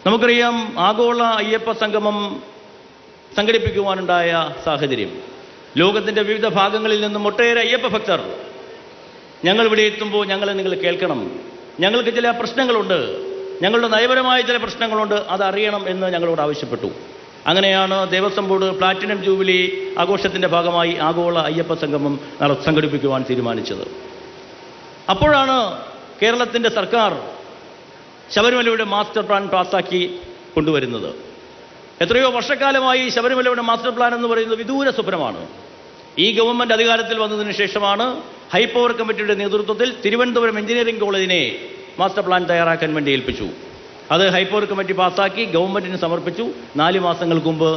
നമുക്കറിയാം, ആഗോള അയ്യപ്പ സംഗമം സംഘടിപ്പിക്കുവാനുണ്ടായ സാഹചര്യം. ലോകത്തിൻ്റെ വിവിധ ഭാഗങ്ങളിൽ നിന്നും ഒട്ടേറെ അയ്യപ്പ ഭക്തർ ഞങ്ങളിവിടെ എത്തുമ്പോൾ ഞങ്ങളെ നിങ്ങൾ കേൾക്കണം, ഞങ്ങൾക്ക് ചില പ്രശ്നങ്ങളുണ്ട്, ഞങ്ങളുടെ നയപരമായ ചില പ്രശ്നങ്ങളുണ്ട്, അതറിയണം എന്ന് ഞങ്ങളോട് ആവശ്യപ്പെട്ടു. അങ്ങനെയാണ് ദേവസ്വം ബോർഡ് പ്ലാറ്റിനം ജൂബിലി ആഘോഷത്തിൻ്റെ ഭാഗമായി ആഗോള അയ്യപ്പ സംഗമം സംഘടിപ്പിക്കുവാൻ തീരുമാനിച്ചത്. അപ്പോഴാണ് കേരളത്തിൻ്റെ സർക്കാർ ശബരിമലയുടെ മാസ്റ്റർ പ്ലാൻ പാസ്സാക്കി കൊണ്ടുവരുന്നത്. എത്രയോ വർഷക്കാലമായി ശബരിമലയുടെ മാസ്റ്റർ പ്ലാൻ എന്ന് പറയുന്നത് വിദൂര സ്വപ്നമാണ്. ഈ ഗവൺമെൻറ് അധികാരത്തിൽ വന്നതിന് ശേഷമാണ് ഹൈപ്പവർ കമ്മിറ്റിയുടെ നേതൃത്വത്തിൽ തിരുവനന്തപുരം എഞ്ചിനീയറിംഗ് കോളേജിനെ മാസ്റ്റർ പ്ലാൻ തയ്യാറാക്കാൻ വേണ്ടി ഏൽപ്പിച്ചു. അത് ഹൈപ്പവർ കമ്മിറ്റി പാസ്സാക്കി ഗവൺമെൻറ്റിന് സമർപ്പിച്ചു. 4 മാസങ്ങൾക്ക് മുമ്പ്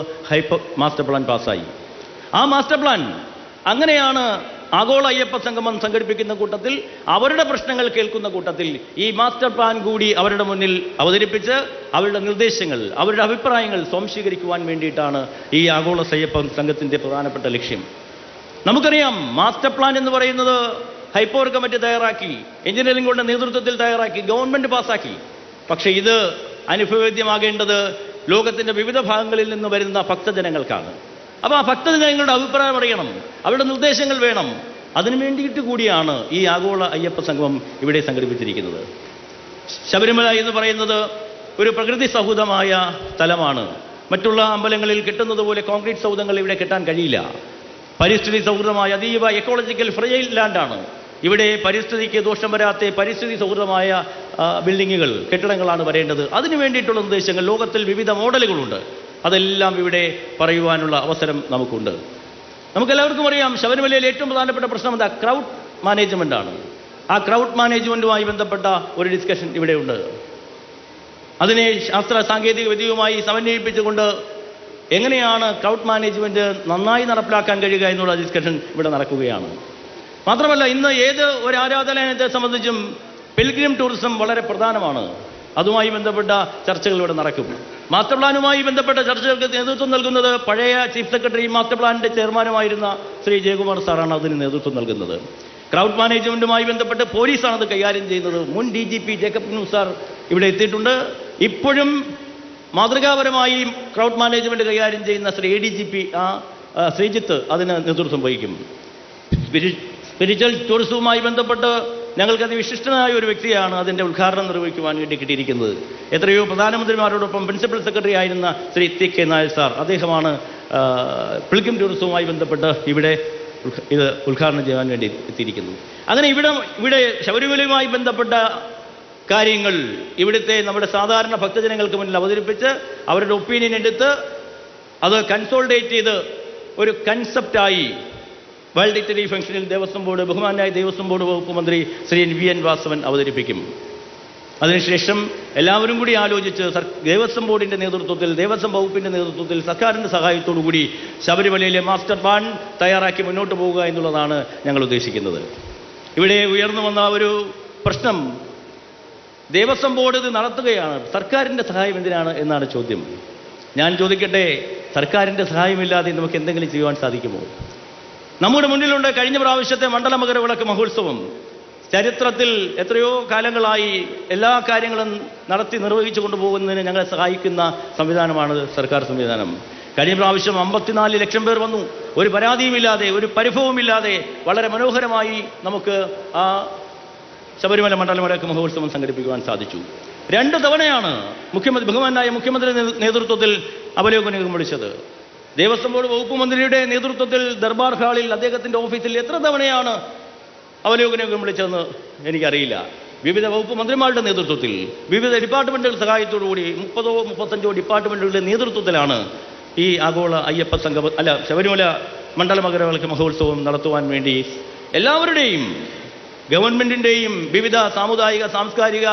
മാസ്റ്റർ പ്ലാൻ പാസ്സായി. ആ മാസ്റ്റർ പ്ലാൻ അങ്ങനെയാണ് ആഗോള അയ്യപ്പ സംഗമം സംഘടിപ്പിക്കുന്ന കൂട്ടത്തിൽ, അവരുടെ പ്രശ്നങ്ങൾ കേൾക്കുന്ന കൂട്ടത്തിൽ ഈ മാസ്റ്റർ പ്ലാൻ കൂടി അവരുടെ മുന്നിൽ അവതരിപ്പിച്ച് അവരുടെ നിർദ്ദേശങ്ങൾ, അവരുടെ അഭിപ്രായങ്ങൾ സ്വാംശീകരിക്കുവാൻ വേണ്ടിയിട്ടാണ് ഈ ആഗോള അയ്യപ്പ സംഘത്തിൻ്റെ പ്രധാനപ്പെട്ട ലക്ഷ്യം. നമുക്കറിയാം, മാസ്റ്റർ പ്ലാൻ എന്ന് പറയുന്നത് ഹൈപ്പവർ കമ്മിറ്റി തയ്യാറാക്കി, എഞ്ചിനീയറിംഗ് ബോർഡിൻ്റെ നേതൃത്വത്തിൽ തയ്യാറാക്കി, ഗവൺമെൻറ് പാസ്സാക്കി. പക്ഷേ ഇത് അനുഭവേദ്യമാകേണ്ടത് ലോകത്തിൻ്റെ വിവിധ ഭാഗങ്ങളിൽ നിന്ന് വരുന്ന ഭക്തജനങ്ങൾക്കാണ്. അപ്പോൾ ആ ഭക്തജനങ്ങളുടെ അഭിപ്രായം അറിയണം, അവരുടെ നിർദ്ദേശങ്ങൾ വേണം. അതിനു വേണ്ടിയിട്ട് കൂടിയാണ് ഈ ആഗോള അയ്യപ്പ സംഗമം ഇവിടെ സംഘടിപ്പിച്ചിരിക്കുന്നത്. ശബരിമല എന്ന് പറയുന്നത് ഒരു പ്രകൃതി സൗഹൃദമായ സ്ഥലമാണ്. മറ്റുള്ള അമ്പലങ്ങളിൽ കെട്ടുന്നത് പോലെ കോൺക്രീറ്റ് സൗധങ്ങൾ ഇവിടെ കെട്ടാൻ കഴിയില്ല. പരിസ്ഥിതി സൗഹൃദമായ അതീവ എക്കോളജിക്കൽ ഫ്രജൈൽ ലാൻഡാണ്. ഇവിടെ പരിസ്ഥിതിക്ക് ദോഷം വരാത്ത പരിസ്ഥിതി സൗഹൃദമായ ബിൽഡിങ്ങുകൾ, കെട്ടിടങ്ങളാണ് വരേണ്ടത്. അതിനു വേണ്ടിയിട്ടുള്ള നിർദ്ദേശങ്ങൾ, ലോകത്തിൽ വിവിധ മോഡലുകളുണ്ട്. അതെല്ലാം ഇവിടെ പറയുവാനുള്ള അവസരം നമുക്കുണ്ട്. നമുക്കെല്ലാവർക്കും അറിയാം, ശബരിമലയിലെ ഏറ്റവും പ്രധാനപ്പെട്ട പ്രശ്നം എന്താ? ക്രൗഡ് മാനേജ്മെൻ്റാണ്. ആ ക്രൗഡ് മാനേജ്മെൻറ്റുമായി ബന്ധപ്പെട്ട ഒരു ഡിസ്കഷൻ ഇവിടെയുണ്ട്. അതിനെ ശാസ്ത്ര സാങ്കേതിക വിദ്യയുമായി സമന്വയിപ്പിച്ചുകൊണ്ട് എങ്ങനെയാണ് ക്രൗഡ് മാനേജ്മെൻറ്റ് നന്നായി നടപ്പിലാക്കാൻ കഴിയുക എന്നുള്ള ഡിസ്കഷൻ ഇവിടെ നടക്കുകയാണ്. മാത്രമല്ല, ഇന്ന് ഏത് ഒരു ആരാധനാലയത്തെ സംബന്ധിച്ചും പിൽഗ്രിം ടൂറിസം വളരെ പ്രധാനമാണ്. അതുമായി ബന്ധപ്പെട്ട ചർച്ചകൾ ഇവിടെ നടക്കും. മാസ്റ്റർ പ്ലാനുമായി ബന്ധപ്പെട്ട ചർച്ചകൾക്ക് നേതൃത്വം നൽകുന്നത് പഴയ ചീഫ് സെക്രട്ടറി, മാസ്റ്റർ പ്ലാനിൻ്റെ ചെയർമാനുമായിരുന്ന ശ്രീ ജയകുമാർ സാറാണ് അതിന് നേതൃത്വം നൽകുന്നത്. ക്രൗഡ് മാനേജ്മെൻറ്റുമായി ബന്ധപ്പെട്ട് പോലീസാണ് അത് കൈകാര്യം ചെയ്യുന്നത്. മുൻ DGP ജേക്കബ് ന്യൂസ് സാർ ഇവിടെ എത്തിയിട്ടുണ്ട്. ഇപ്പോഴും മാതൃകാപരമായി ക്രൗഡ് മാനേജ്മെൻറ്റ് കൈകാര്യം ചെയ്യുന്ന ശ്രീ ADGP ശ്രീജിത്ത് അതിന് നേതൃത്വം വഹിക്കും. സ്പിരിച്വൽ ടൂറിസവുമായി ബന്ധപ്പെട്ട് ഞങ്ങൾക്കത് വിശിഷ്ടനായ ഒരു വ്യക്തിയാണ് അതിൻ്റെ ഉദ്ഘാടനം നിർവഹിക്കുവാൻ വേണ്ടി കിട്ടിയിരിക്കുന്നത്. എത്രയോ പ്രധാനമന്ത്രിമാരോടൊപ്പം പ്രിൻസിപ്പൽ സെക്രട്ടറി ആയിരുന്ന ശ്രീ TK നായർ സാർ, അദ്ദേഹമാണ് പിൽഗ്രിം ടൂറിസവുമായി ബന്ധപ്പെട്ട് ഇവിടെ ഇത് ഉദ്ഘാടനം ചെയ്യാൻ വേണ്ടി എത്തിയിരിക്കുന്നത്. അങ്ങനെ ഇവിടെ ശബരിമലയുമായി ബന്ധപ്പെട്ട കാര്യങ്ങൾ ഇവിടുത്തെ നമ്മുടെ സാധാരണ ഭക്തജനങ്ങൾക്ക് മുന്നിൽ അവതരിപ്പിച്ച് അവരുടെ ഒപ്പീനിയൻ എടുത്ത് അത് കൺസോൾഡേറ്റ് ചെയ്ത് ഒരു കൺസെപ്റ്റായി വേൾഡ് ഇറ്റലി ഫംഗ്ഷനിൽ ദേവസ്വം ബോർഡ്, ബഹുമാനായ ദേവസ്വം ബോർഡ് വകുപ്പ് മന്ത്രി ശ്രീ VN വാസവൻ അവതരിപ്പിക്കും. അതിനുശേഷം എല്ലാവരും കൂടി ആലോചിച്ച് ദേവസ്വം ബോർഡിൻ്റെ നേതൃത്വത്തിൽ, ദേവസ്വം വകുപ്പിൻ്റെ നേതൃത്വത്തിൽ, സർക്കാരിൻ്റെ സഹായത്തോടു കൂടി ശബരിമലയിലെ മാസ്റ്റർ പ്ലാൻ തയ്യാറാക്കി മുന്നോട്ട് പോവുക എന്നുള്ളതാണ് ഞങ്ങൾ ഉദ്ദേശിക്കുന്നത്. ഇവിടെ ഉയർന്നു വന്ന ഒരു പ്രശ്നം, ദേവസ്വം ബോർഡ് ഇത് നടത്തുകയാണ്, സർക്കാരിൻ്റെ സഹായം എന്തിനാണ് എന്നാണ് ചോദ്യം. ഞാൻ ചോദിക്കട്ടെ, സർക്കാരിൻ്റെ സഹായമില്ലാതെ നമുക്ക് എന്തെങ്കിലും ചെയ്യുവാൻ സാധിക്കുമോ? നമ്മുടെ മുന്നിലുണ്ട് കഴിഞ്ഞ പ്രാവശ്യത്തെ മണ്ഡല മകരവിളക്ക് മഹോത്സവം. ചരിത്രത്തിൽ എത്രയോ കാലങ്ങളായി എല്ലാ കാര്യങ്ങളും നടത്തി നിർവഹിച്ചു കൊണ്ടുപോകുന്നതിന് ഞങ്ങളെ സഹായിക്കുന്ന സംവിധാനമാണ് സർക്കാർ സംവിധാനം. കഴിഞ്ഞ പ്രാവശ്യം 54 ലക്ഷം പേർ വന്നു. ഒരു പരാതിയുമില്ലാതെ, ഒരു പരിഭവമില്ലാതെ വളരെ മനോഹരമായി നമുക്ക് ആ ശബരിമല മണ്ഡലവിളക്ക് മഹോത്സവം സംഘടിപ്പിക്കുവാൻ സാധിച്ചു. 2 തവണയാണ് ബഹുമാനായ മുഖ്യമന്ത്രിയുടെ നേതൃത്വത്തിൽ അവലോകനം വിളിച്ചത്. ദേവസ്വം ബോർഡ് വകുപ്പ് മന്ത്രിയുടെ നേതൃത്വത്തിൽ ദർബാർ ഹാളിൽ അദ്ദേഹത്തിൻ്റെ ഓഫീസിൽ എത്ര തവണയാണ് അവലോകനം വിളിച്ചതെന്ന് എനിക്കറിയില്ല. വിവിധ വകുപ്പ് മന്ത്രിമാരുടെ നേതൃത്വത്തിൽ, വിവിധ ഡിപ്പാർട്ട്മെൻറ്റുകളുടെ സഹായത്തോടുകൂടി 30-35 ഡിപ്പാർട്ട്മെൻറ്റുകളുടെ നേതൃത്വത്തിലാണ് ഈ ആഗോള അയ്യപ്പ ശബരിമല മണ്ഡല മകരവിളക്ക് മഹോത്സവം നടത്തുവാൻ വേണ്ടി എല്ലാവരുടെയും, ഗവൺമെൻറ്റിൻ്റെയും വിവിധ സാമുദായിക സാംസ്കാരിക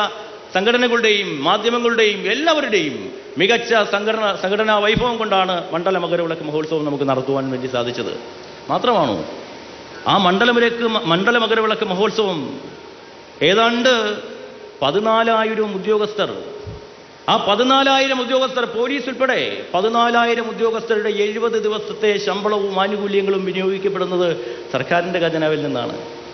സംഘടനകളുടെയും മാധ്യമങ്ങളുടെയും എല്ലാവരുടെയും മികച്ച സംഘടനാ വൈഭവം കൊണ്ടാണ് മണ്ഡല മകരവിളക്ക് മഹോത്സവം നമുക്ക് നടത്തുവാൻ വേണ്ടി സാധിച്ചത്. മാത്രമാണോ, ആ മണ്ഡല മകരവിളക്ക് മഹോത്സവം ഏതാണ്ട് 14,000 ഉദ്യോഗസ്ഥർ, ആ 14,000 ഉദ്യോഗസ്ഥർ, പോലീസ് ഉൾപ്പെടെ 14,000 ഉദ്യോഗസ്ഥരുടെ 70 ദിവസത്തെ ശമ്പളവും ആനുകൂല്യങ്ങളും വിനിയോഗിക്കപ്പെടുന്നത് സർക്കാരിൻ്റെ ഖജനാവിൽ നിന്നാണ്.